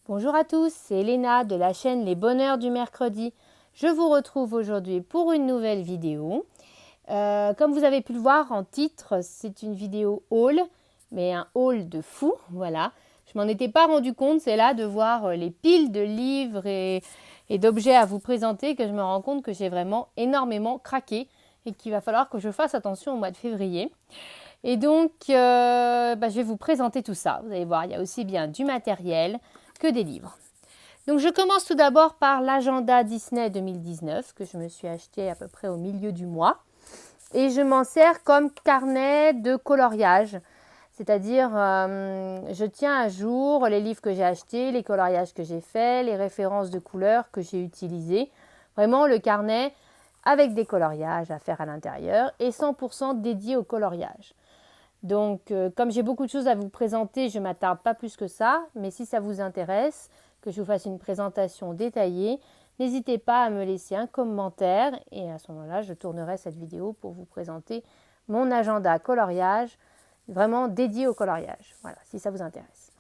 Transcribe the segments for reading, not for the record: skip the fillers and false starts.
Bonjour à tous, c'est Elena de la chaîne Les Bonheurs du Mercredi. Je vous retrouve aujourd'hui pour une nouvelle vidéo. Comme vous avez pu le voir en titre, c'est une vidéo haul, mais un haul de fou, voilà. Je m'en étais pas rendu compte, c'est là de voir les piles de livres et d'objets à vous présenter que je me rends compte que j'ai vraiment énormément craqué et qu'il va falloir que je fasse attention au mois de février. Et donc, je vais vous présenter tout ça. Vous allez voir, il y a aussi bien du matériel que des livres. Donc, je commence tout d'abord par l'agenda Disney 2019 que je me suis acheté à peu près au milieu du mois. Et je m'en sers comme carnet de coloriage. C'est-à-dire, je tiens à jour les livres que j'ai achetés, les coloriages que j'ai faits, les références de couleurs que j'ai utilisées. Vraiment le carnet avec des coloriages à faire à l'intérieur et 100% dédié au coloriage. Donc, comme j'ai beaucoup de choses à vous présenter, je ne m'attarde pas plus que ça. Mais si ça vous intéresse, que je vous fasse une présentation détaillée, n'hésitez pas à me laisser un commentaire. Et à ce moment-là, je tournerai cette vidéo pour vous présenter mon agenda coloriage, vraiment dédié au coloriage. Voilà, si ça vous intéresse.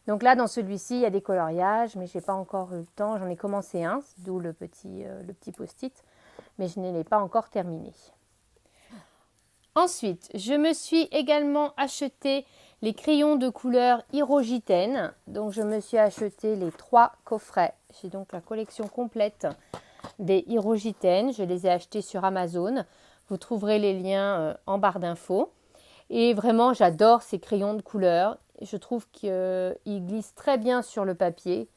Donc là, dans celui-ci, il y a des coloriages, mais je n'ai pas encore eu le temps. J'en ai commencé un, d'où le petit post-it, mais je ne l'ai pas encore terminé. Ensuite, je me suis également acheté les crayons de couleur Hirogiten. Donc, je me suis acheté les 3 coffrets. J'ai donc la collection complète des Hirogiten. Je les ai achetés sur Amazon. Vous trouverez les liens en barre d'infos. Et vraiment, j'adore ces crayons de couleur. Je trouve qu'ils glissent très bien sur le papier.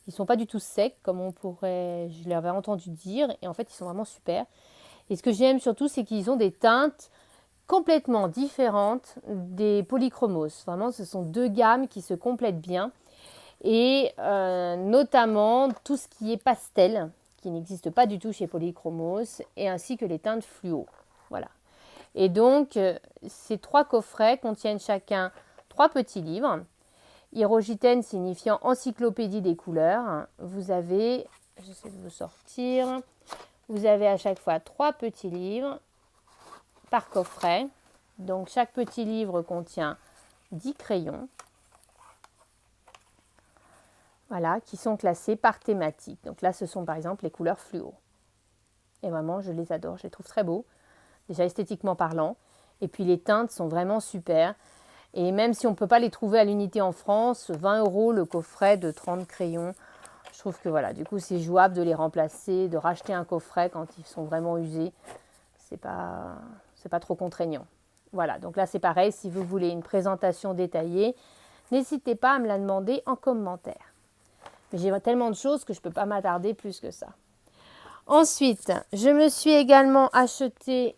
Ils ne sont pas du tout secs, comme je l'avais entendu dire. Et en fait, ils sont vraiment super. Et ce que j'aime surtout, c'est qu'ils ont des teintes complètement différentes des polychromos. Vraiment, ce sont 2 gammes qui se complètent bien. Et notamment tout ce qui est pastel, qui n'existe pas du tout chez Polychromos, et ainsi que les teintes fluo. Voilà. Et donc, ces 3 coffrets contiennent chacun 3 petits livres. Hirogiten signifiant encyclopédie des couleurs. Vous avez, j'essaie de vous sortir, vous avez à chaque fois 3 petits livres par coffret. Donc, chaque petit livre contient 10 crayons. Voilà, qui sont classés par thématique. Donc là, ce sont par exemple les couleurs fluo. Et vraiment, je les adore, je les trouve très beaux, déjà esthétiquement parlant. Et puis les teintes sont vraiment super. Et même si on ne peut pas les trouver à l'unité en France, 20 € le coffret de 30 crayons. Je trouve que voilà, du coup, c'est jouable de les remplacer, de racheter un coffret quand ils sont vraiment usés. C'est pas trop contraignant. Voilà, donc là, c'est pareil. Si vous voulez une présentation détaillée, n'hésitez pas à me la demander en commentaire. Mais j'ai tellement de choses que je ne peux pas m'attarder plus que ça. Ensuite, je me suis également acheté,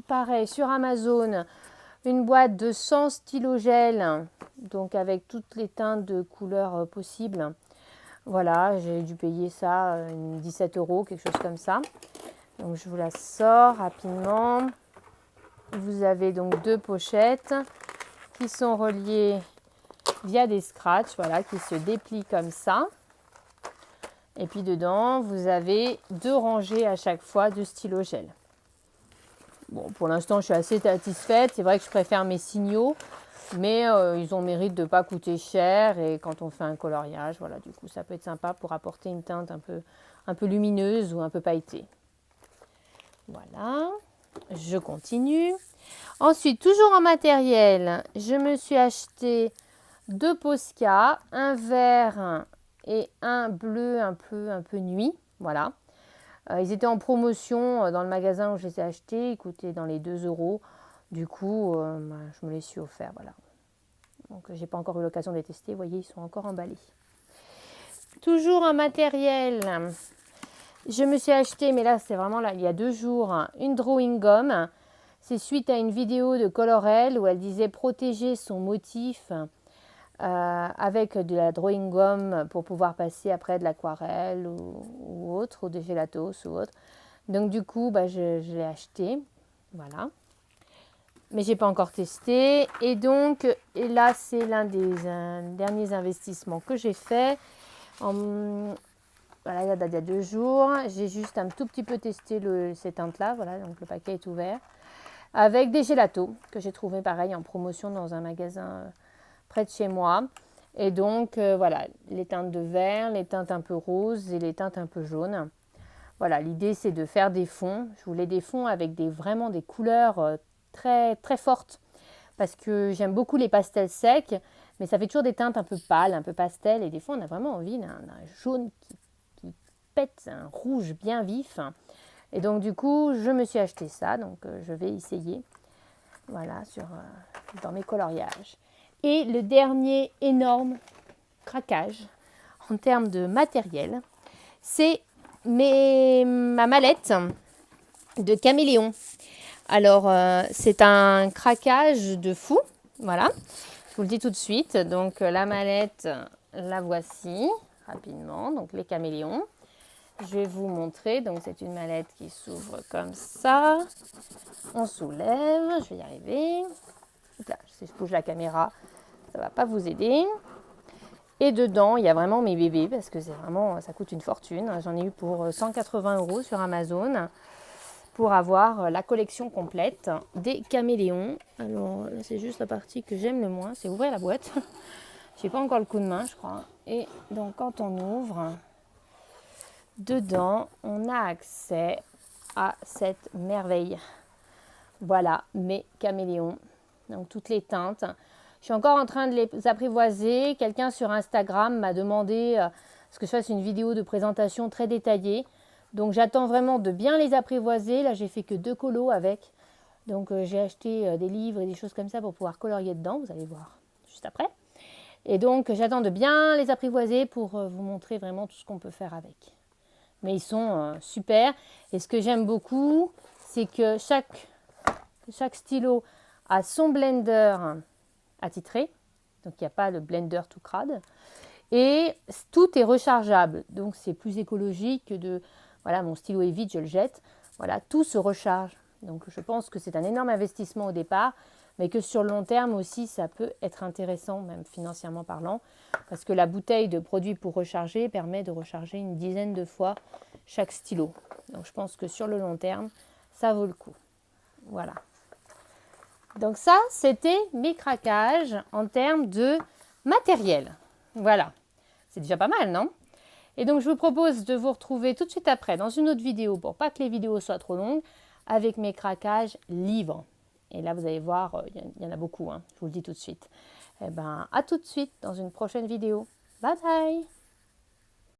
pareil, sur Amazon, une boîte de 100 stylogels, donc avec toutes les teintes de couleurs possibles. Voilà, j'ai dû payer ça 17 €, quelque chose comme ça. Donc je vous la sors rapidement. Vous avez donc 2 pochettes qui sont reliées via des scratchs, voilà, qui se déplient comme ça. Et puis dedans, vous avez 2 rangées à chaque fois de stylogel. Bon, pour l'instant, je suis assez satisfaite. C'est vrai que je préfère mes signaux, mais ils ont mérite de ne pas coûter cher. Et quand on fait un coloriage, voilà, du coup, ça peut être sympa pour apporter une teinte un peu lumineuse ou un peu pailletée. Voilà, je continue. Ensuite, toujours en matériel, je me suis acheté 2 Posca, un vert et un bleu un peu nuit. Voilà. Ils étaient en promotion dans le magasin où je les ai achetés. Ils coûtaient dans les 2 €. Du coup, je me les suis offerts. Voilà. Donc, j'ai pas encore eu l'occasion de les tester. Vous voyez, ils sont encore emballés. Toujours en matériel, je me suis acheté, mais là, c'est vraiment là, il y a 2 jours, une drawing gum. C'est suite à une vidéo de Colorel où elle disait protéger son motif avec de la drawing gum pour pouvoir passer après de l'aquarelle ou autre, ou des gélatos ou autre. Donc du coup, je l'ai acheté. Voilà. Mais je n'ai pas encore testé. Et donc, là, c'est l'un des derniers investissements que j'ai fait. Voilà, il y a 2 jours. J'ai juste un tout petit peu testé ces teintes-là. Voilà, donc le paquet est ouvert. Avec des gélatos que j'ai trouvé pareil en promotion dans un magasin près de chez moi. Et donc, voilà, les teintes de vert, les teintes un peu roses et les teintes un peu jaunes. Voilà, l'idée, c'est de faire des fonds. Je voulais des fonds avec vraiment des couleurs très, très fortes. Parce que j'aime beaucoup les pastels secs, mais ça fait toujours des teintes un peu pâles, un peu pastel. Et des fois, on a vraiment envie d'un jaune qui pète, un rouge bien vif. Et donc, du coup, je me suis acheté ça. Donc, je vais essayer. Voilà, dans mes coloriages. Et le dernier énorme craquage en termes de matériel, c'est ma mallette de caméléon. Alors, c'est un craquage de fou. Voilà, je vous le dis tout de suite. Donc, la mallette, la voici rapidement. Donc, les caméléons. Je vais vous montrer. Donc, c'est une mallette qui s'ouvre comme ça. On soulève. Je vais y arriver. Là, si je bouge la caméra, ça ne va pas vous aider. Et dedans, il y a vraiment mes bébés parce que ça coûte une fortune. J'en ai eu pour 180 € sur Amazon pour avoir la collection complète des caméléons. Alors, là, c'est juste la partie que j'aime le moins, c'est ouvrir la boîte. Je n'ai pas encore le coup de main, je crois. Et donc, quand on ouvre, dedans, on a accès à cette merveille. Voilà, mes caméléons. Donc, toutes les teintes. Je suis encore en train de les apprivoiser. Quelqu'un sur Instagram m'a demandé que je fasse une vidéo de présentation très détaillée. Donc j'attends vraiment de bien les apprivoiser. Là, j'ai fait que 2 colos avec. Donc j'ai acheté des livres et des choses comme ça pour pouvoir colorier dedans. Vous allez voir juste après. Et donc j'attends de bien les apprivoiser pour vous montrer vraiment tout ce qu'on peut faire avec. Mais ils sont super. Et ce que j'aime beaucoup, c'est que chaque stylo a son blender attitré, donc il n'y a pas le blender tout crade, et tout est rechargeable, donc c'est plus écologique que voilà, mon stylo est vide, je le jette, voilà, tout se recharge, donc je pense que c'est un énorme investissement au départ, mais que sur le long terme aussi, ça peut être intéressant, même financièrement parlant, parce que la bouteille de produits pour recharger permet de recharger une dizaine de fois chaque stylo, donc je pense que sur le long terme, ça vaut le coup, voilà. Donc ça, c'était mes craquages en termes de matériel. Voilà, c'est déjà pas mal, non? Et donc, je vous propose de vous retrouver tout de suite après dans une autre vidéo, pour pas que les vidéos soient trop longues, avec mes craquages livres. Et là, vous allez voir, il y en a beaucoup, hein, je vous le dis tout de suite. Eh bien, à tout de suite dans une prochaine vidéo. Bye bye!